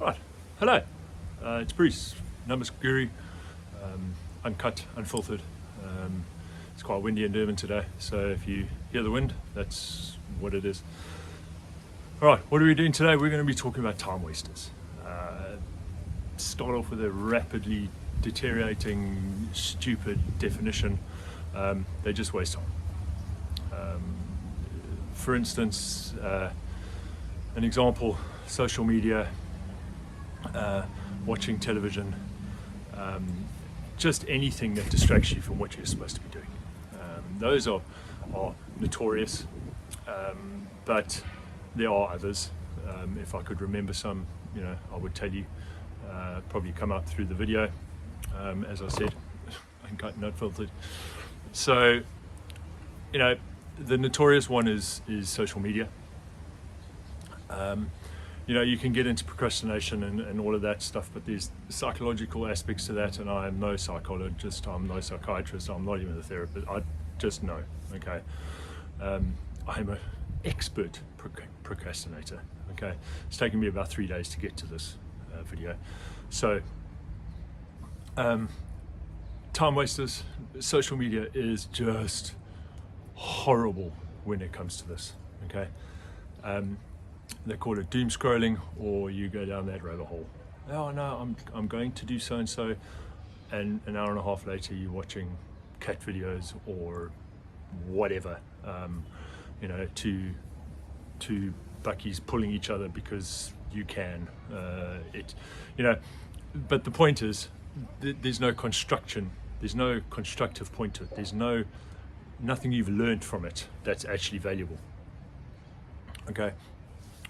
Right, hello, it's Bruce, Numbers Guru, uncut, unfiltered. It's quite windy in Durban today, so if you hear the wind, that's what it is. All right, what are we doing today? We're going to be talking about time wasters. Start off with a rapidly deteriorating, stupid definition. They just waste time. For instance, an example, social media, watching television, just anything that distracts you from what you're supposed to be doing. Those are notorious, but there are others. If I could remember some, I would tell you. Probably come up through the video, as I said, uncut, not filtered. So, the notorious one is social media. You can get into procrastination and all of that stuff, but there's psychological aspects to that, and I am no psychologist, I'm no psychiatrist, I'm not even a therapist, I just know, okay? I'm an expert procrastinator, okay? It's taken me about 3 days to get to this video. So, time wasters, social media is just horrible when it comes to this, okay? They call it doom scrolling, or you go down that rabbit hole. Oh no, I'm going to do so and so, and an hour and a half later you're watching cat videos or whatever, two buckies pulling each other because you can. But the point is, there's no construction, there's no constructive point to it. There's nothing you've learned from it that's actually valuable. Okay.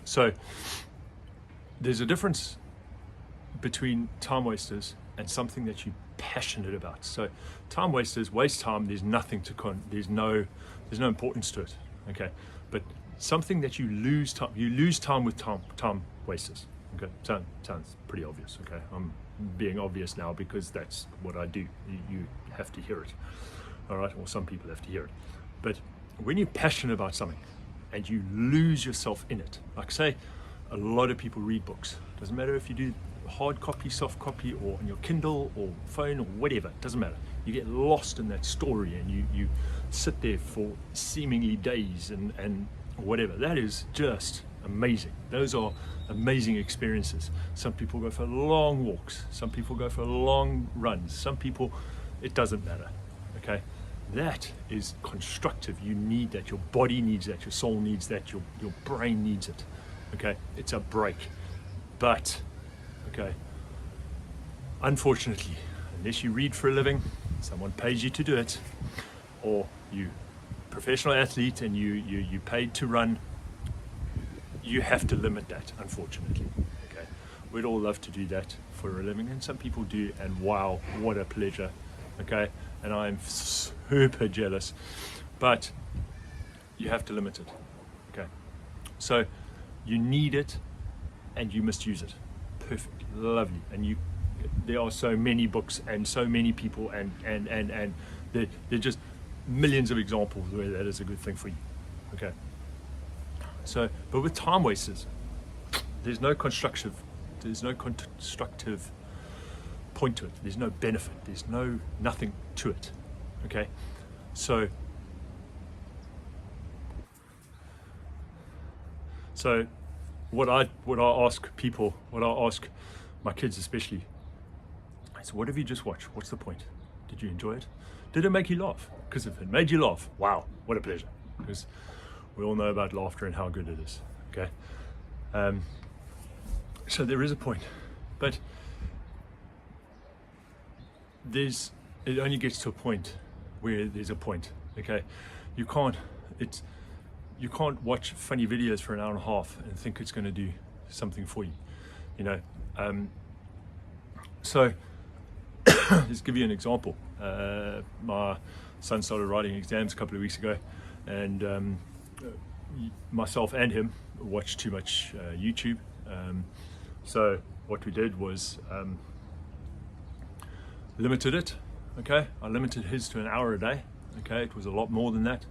So there's a difference between time wasters and something that you're passionate about. So time wasters waste time. There's nothing to there's no importance to it. Okay, but something that you lose time with time wasters. Okay, sounds pretty obvious. Okay, I'm being obvious now because that's what I do. You have to hear it. All right, or some people have to hear it. But when you're passionate about something and you lose yourself in it. Like say, a lot of people read books. Doesn't matter if you do hard copy, soft copy, or on your Kindle or phone or whatever, doesn't matter. You get lost in that story and you sit there for seemingly days and whatever. That is just amazing. Those are amazing experiences. Some people go for long walks. Some people go for long runs. Some people, it doesn't matter, okay? That is constructive. You need that. Your body needs that. Your soul needs that. Your brain needs it. Okay? It's a break. But, okay, unfortunately, unless you read for a living, someone pays you to do it, or you professional athlete and you paid to run, you have to limit that, unfortunately. Okay? We'd all love to do that for a living, and some people do, and wow, what a pleasure. Okay? And I'm super jealous, but you have to limit it. Okay, so you need it and you must use it. Perfect, lovely. And there are so many books and so many people and there are just millions of examples where that is a good thing for you. Okay, so but with time wasters, there's no constructive point to it. There's no benefit. There's nothing to it. Okay, so what I ask people, what I ask my kids especially, is what have you just watched? What's the point? Did you enjoy it? Did it make you laugh? Because if it made you laugh, wow, what a pleasure. Because we all know about laughter and how good it is. Okay, so there is a point, but it only gets to a point where there's a point. Okay, you can't watch funny videos for an hour and a half and think it's going to do something for you. So let's give you an example. My son started writing exams a couple of weeks ago, and myself and him watched too much YouTube. So what we did was limited it. Okay, I limited his to an hour a day. Okay, it was a lot more than that.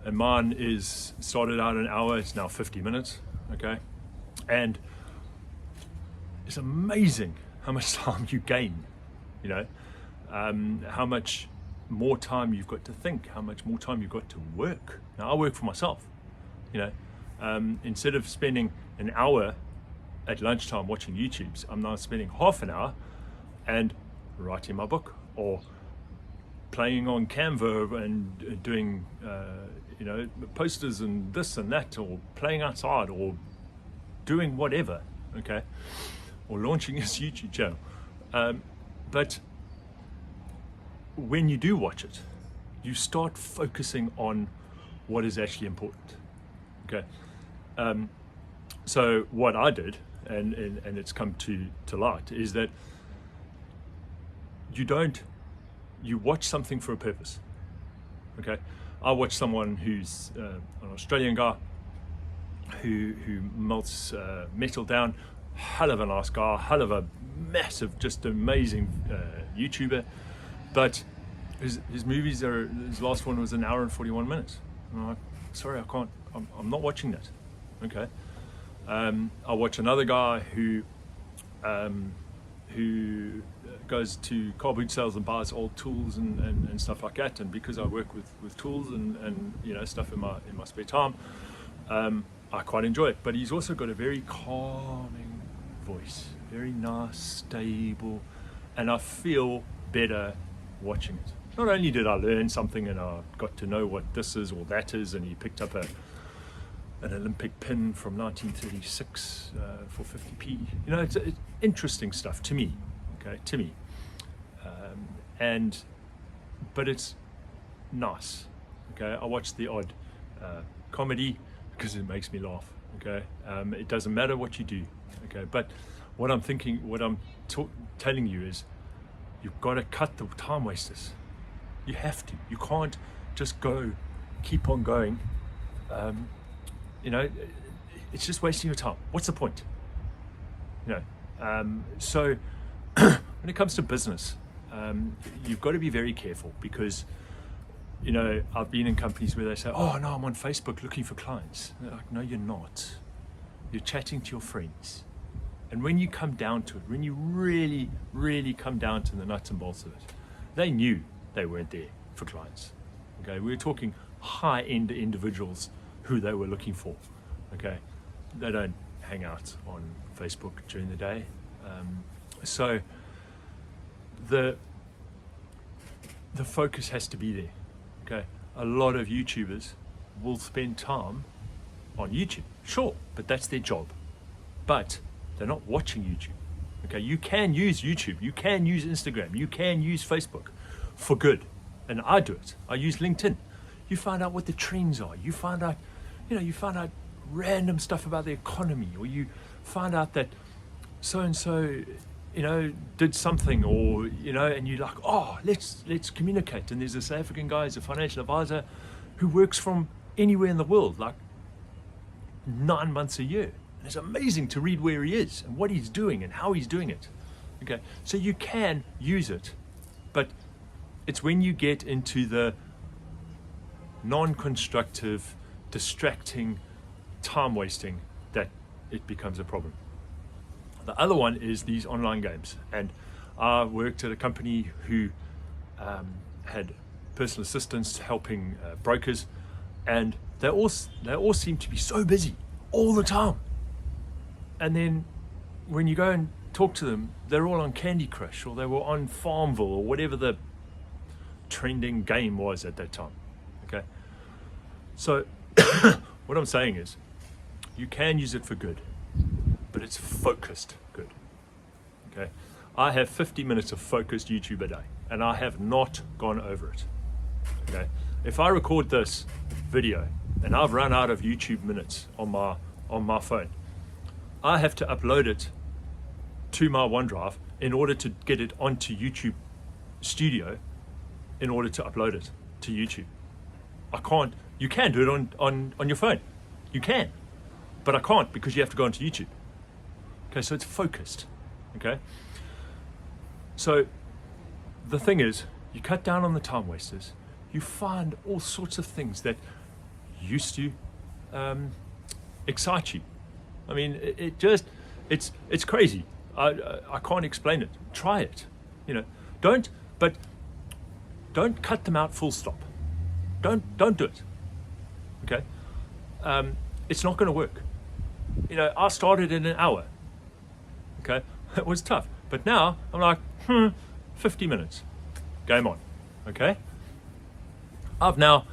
And mine started out an hour, it's now 50 minutes. Okay, and it's amazing how much time you gain, you know, how much more time you've got to think, how much more time you've got to work. Now, I work for myself, you know, instead of spending an hour at lunchtime watching YouTubes, I'm now spending half an hour and writing my book, or playing on Canva and doing, you know, posters and this and that, or playing outside, or doing whatever, okay, or launching this YouTube channel. But when you do watch it, you start focusing on what is actually important, okay? So what I did, and it's come to light, is that you watch something for a purpose, okay? I watch someone who's an Australian guy who melts metal down, hell of a nice guy, hell of a massive, just amazing YouTuber, but his movies his last one was 1 hour and 41 minutes. And I'm like, sorry, I can't, I'm not watching that, okay? I watch another guy who goes to car boot sales and buys old tools and stuff like that, and because I work with tools and you know, stuff in my spare time, I quite enjoy it. But he's also got a very calming voice, very nice, stable, and I feel better watching it. Not only did I learn something and I got to know what this is or that is, and he picked up an Olympic pin from 1936 for 50p. You know, it's interesting stuff to me, okay, to me. But it's nice, okay? I watch the odd comedy because it makes me laugh, okay? It doesn't matter what you do, okay? But what I'm telling you is, you've got to cut the time wasters. You have to. You can't just keep on going. You know, it's just wasting your time. What's the point? You know, so when it comes to business, you've got to be very careful, because, you know, I've been in companies where they say, oh no, I'm on Facebook looking for clients. They're like, no, you're not. You're chatting to your friends. And when you come down to it, when you really, really come down to the nuts and bolts of it, they knew they weren't there for clients. Okay, we were talking high-end individuals who they were looking for. Okay, they don't hang out on Facebook during the day. So the focus has to be there. Okay, a lot of YouTubers will spend time on YouTube, sure, but that's their job. But they're not watching YouTube. Okay, you can use YouTube, you can use Instagram, you can use Facebook for good, and I do it. I use LinkedIn. You find out what the trends are. You find out, you know, you find out random stuff about the economy, or you find out that so and so, you know, did something, or you know, and you're like, oh, let's communicate. And there's this South African guy, he's a financial advisor, who works from anywhere in the world, like 9 months a year. And it's amazing to read where he is and what he's doing and how he's doing it. Okay, so you can use it, but it's when you get into the non-constructive, distracting, time wasting that it becomes a problem. The other one is these online games, and I worked at a company who had personal assistants helping brokers, and they all seem to be so busy all the time. And then when you go and talk to them, they're all on Candy Crush, or they were on Farmville, or whatever the trending game was at that time. Okay, so what I'm saying is, you can use it for good, but it's focused good. Okay, I have 50 minutes of focused YouTube a day, and I have not gone over it. Okay, if I record this video and I've run out of YouTube minutes on my phone, I have to upload it to my OneDrive in order to get it onto YouTube Studio, in order to upload it to YouTube. I can't. You can do it on your phone. You can, but I can't, because you have to go onto YouTube. Okay, so it's focused. Okay, so the thing is, you cut down on the time wasters. You find all sorts of things that used to excite you. I mean, it's crazy. I can't explain it. Try it. You know, don't cut them out full stop. Don't do it. Okay? It's not going to work. You know, I started in an hour. Okay? It was tough. But now I'm like, 50 minutes. Game on. Okay? I've now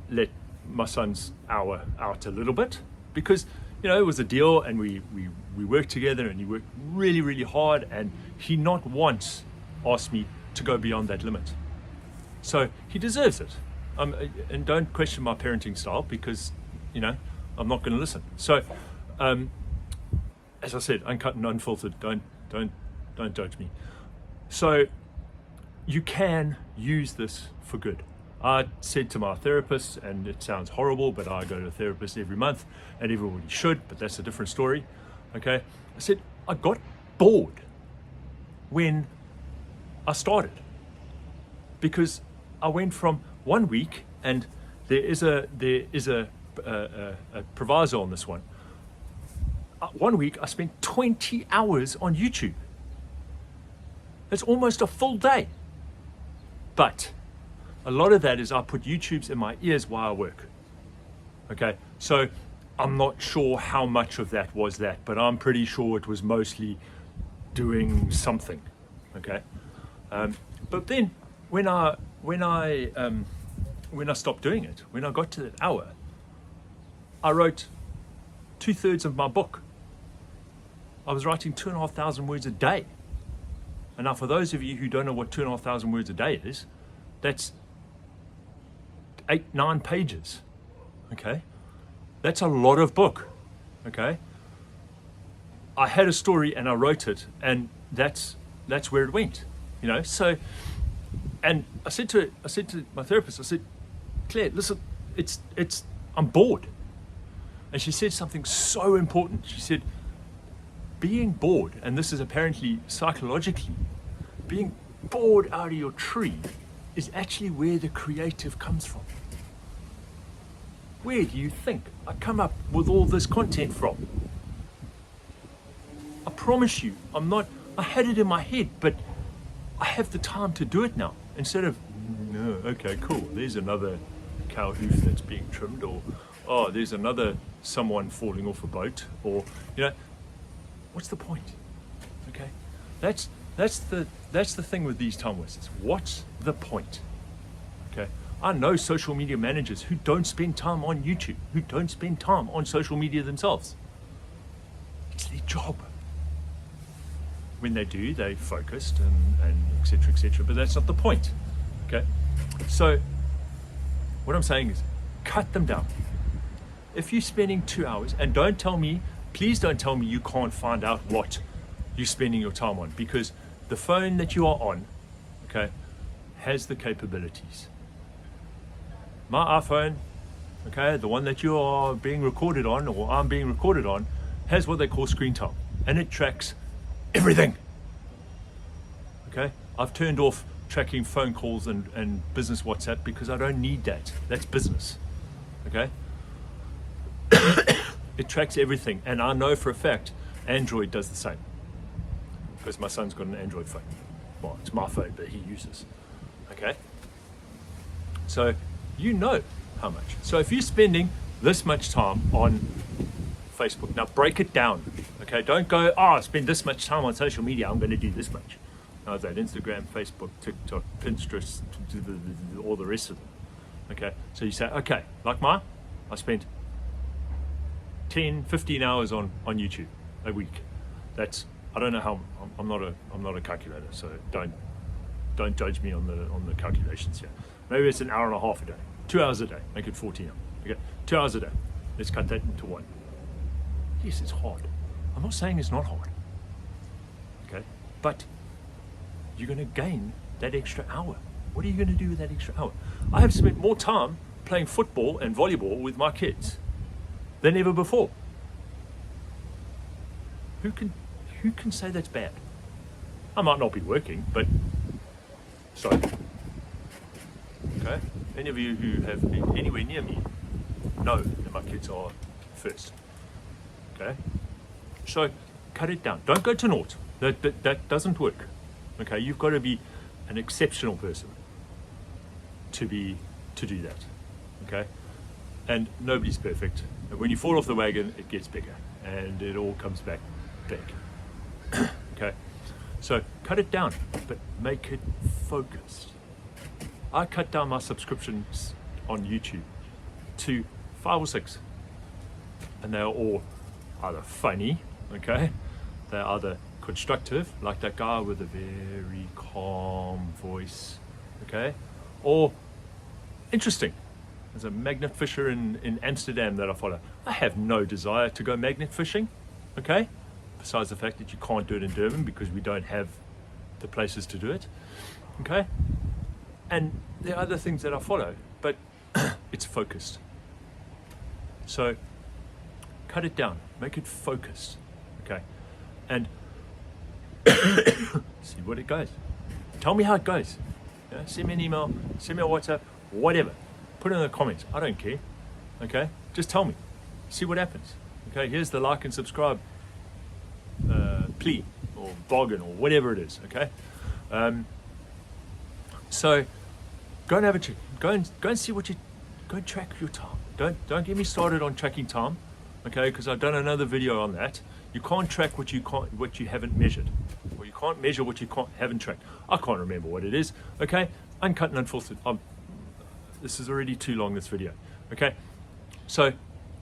let my son's hour out a little bit because, you know, it was a deal, and we worked together, and he worked really, really hard, and he not once asked me to go beyond that limit. So he deserves it. And don't question my parenting style, because, you know, I'm not going to listen. So, as I said, uncut and unfiltered. Don't judge me. So you can use this for good. I said to my therapist, and it sounds horrible, but I go to a therapist every month, and everybody should, but that's a different story. Okay? I said, I got bored when I started, because I went from 1 week, and there is a proviso on this one. 1 week I spent 20 hours on YouTube. That's almost a full day. But a lot of that is I put YouTubes in my ears while I work. Okay, so I'm not sure how much of that was that, but I'm pretty sure it was mostly doing something. Okay, but then when I stopped doing it, when I got to that hour, I wrote 2/3 of my book. I was writing 2,500 words a day. And now, for those of you who don't know what 2,500 words a day is, that's 8-9 pages. Okay, that's a lot of book. Okay, I had a story and I wrote it, and that's where it went. You know, so, and I said to my therapist, I said, Claire, listen, I'm bored. And she said something so important. She said, being bored, and this is apparently psychologically, being bored out of your tree is actually where the creative comes from. Where do you think I come up with all this content from? I promise you, I had it in my head, but I have the time to do it now. Instead of, no, okay, cool, there's another cow hoof that's being trimmed, or, oh, there's another someone falling off a boat, or, you know, what's the point? Okay, that's the thing with these time wasters. What's the point? Okay, I know social media managers who don't spend time on YouTube, who don't spend time on social media themselves. It's their job. When they do, they focused and etc., etc. But that's not the point. Okay, so what I'm saying is, cut them down. If you're spending 2 hours, and please don't tell me you can't find out what you're spending your time on, because the phone that you are on, okay, has the capabilities. My iPhone, okay, the one that you are being recorded on, or I'm being recorded on, has what they call screen time, and it tracks everything. Okay, I've turned off tracking phone calls and business WhatsApp because I don't need that. That's business. Okay. It tracks everything, and I know for a fact Android does the same, because my son's got an Android phone. Well, it's my phone, but he uses. Okay, so you know how much. So if you're spending this much time on Facebook, now break it down. Okay, don't go, I spend this much time on social media, I'm going to do this much. Now that Instagram, Facebook, TikTok, Pinterest, all the rest of them. Okay, so you say, okay, like mine, I spent 10, 15 hours on YouTube a week. That's, I don't know how, I'm not a calculator, so don't judge me on the calculations here. Maybe it's an hour and a half a day, 2 hours a day, make it 14 hours. Okay, 2 hours a day. Let's cut that into one. Yes, it's hard. I'm not saying it's not hard. Okay, but you're going to gain that extra hour. What are you going to do with that extra hour? I have spent more time playing football and volleyball with my kids than ever before. Who can say that's bad? I might not be working, but sorry. Okay? Any of you who have been anywhere near me know that my kids are first. Okay? So cut it down. Don't go to naught. That doesn't work. Okay, you've got to be an exceptional person to do that. Okay, and nobody's perfect. And when you fall off the wagon, it gets bigger, and it all comes back big. Okay, so cut it down, but make it focused. I cut down my subscriptions on YouTube to 5 or 6, and they're all either funny, okay, they're either constructive, like that guy with a very calm voice, okay, or interesting. There's a magnet fisher in Amsterdam that I follow. I have no desire to go magnet fishing, okay, besides the fact that you can't do it in Durban because we don't have the places to do it, okay, and there are other things that I follow, but it's focused. So cut it down, make it focused, okay, and see what it goes. Tell me how it goes. Yeah? Send me an email, send me a WhatsApp, whatever. Put it in the comments. I don't care. Okay, just tell me. See what happens. Okay, here's the like and subscribe plea or bargain or whatever it is. Okay, so go and have a check. Go and see what you. Go and track your time. Don't get me started on tracking time. Okay, because I've done another video on that. You can't track what you haven't measured, or you can't measure what you haven't tracked. I can't remember what it is. Okay, uncut and unfiltered. This is already too long, this video. Okay, so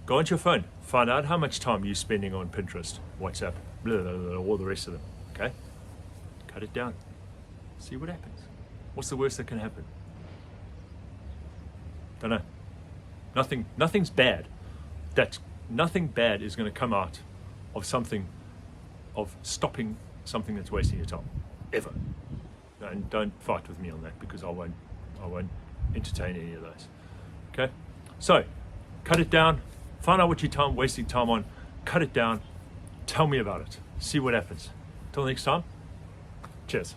go onto your phone, find out how much time you're spending on Pinterest, WhatsApp, blah, blah, blah, all the rest of them. Okay, cut it down. See what happens. What's the worst that can happen? Don't know. Nothing's bad. Nothing bad is going to come out of stopping something that's wasting your time, ever. And don't fight with me on that, because I won't entertain any of those. Okay, so cut it down, find out what you're wasting time on, cut it down, tell me about it, see what happens. Till next time, cheers.